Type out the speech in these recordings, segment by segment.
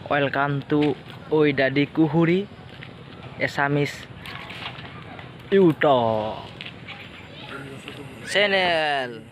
Welcome to Oi Dadi Kuhuri Esamis YouTube channel.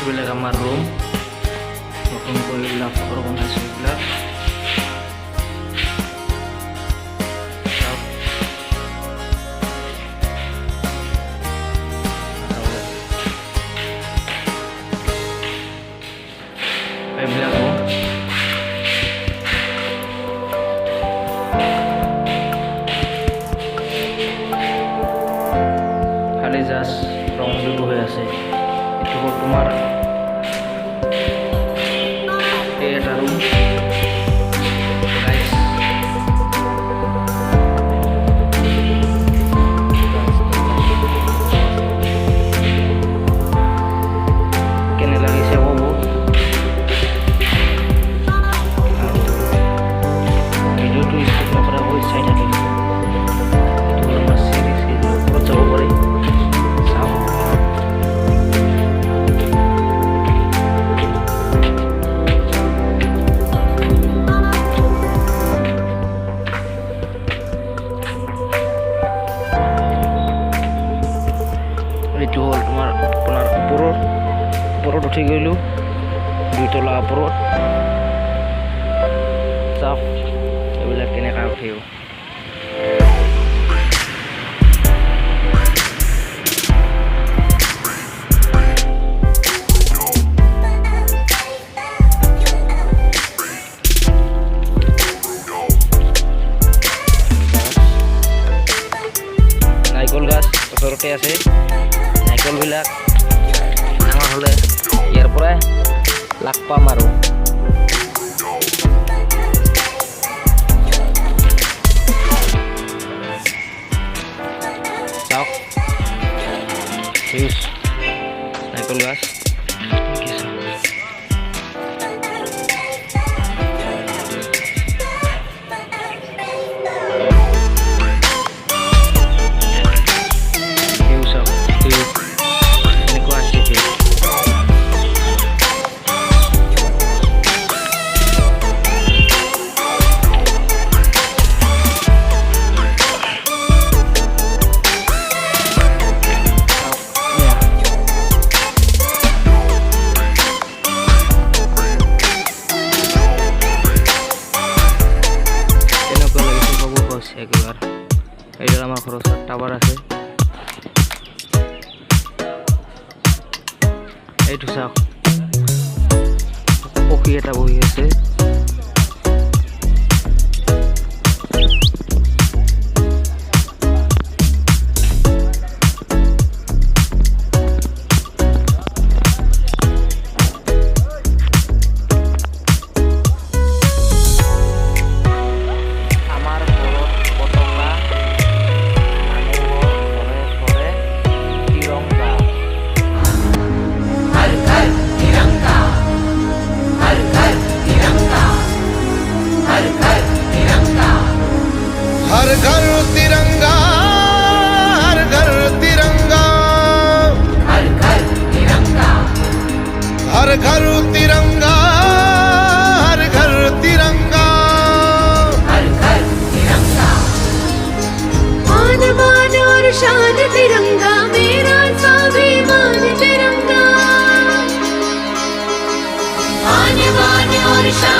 Bila kamar room, maupun bila organisasi bila. Bila ko. Kali jas rong dulu ya sih. Itu তোমার এটা room guys কেনে লাগিছে বাবু ভিডিওটো skip নকৰা হৈ চাই থাকিব এইটো আমাৰ সিৰিজ এইটো ওপৰত যাব পাৰে চাও এইটো হ'ল তোমাৰ আপোনাৰ ওপৰত উঠি গ'লো 2 তলা ওপৰত চাওক এইবিলাক কেনেকৈ উঠিব নাৰিকল গাছ ওচৰতে আছে নাৰিকলবিলাক ডাঙৰ হ'লে ইয়াৰ পৰাই লাগ পাম আৰু চাওক নাৰিকল গাছ একবার এইটা আমার খরচ টাওয়ার আছে এইটো চাওক পক্ষী এটা বহি আছে हर घर तिरंगा हर घर तिरंगा हर घर तिरंगा हर घर तिरंगा हर घर तिरंगा हर घर तिरंगा मान मान और शान तिरंगा मेरा स्वाभिमान तिरंगा मान मान और शान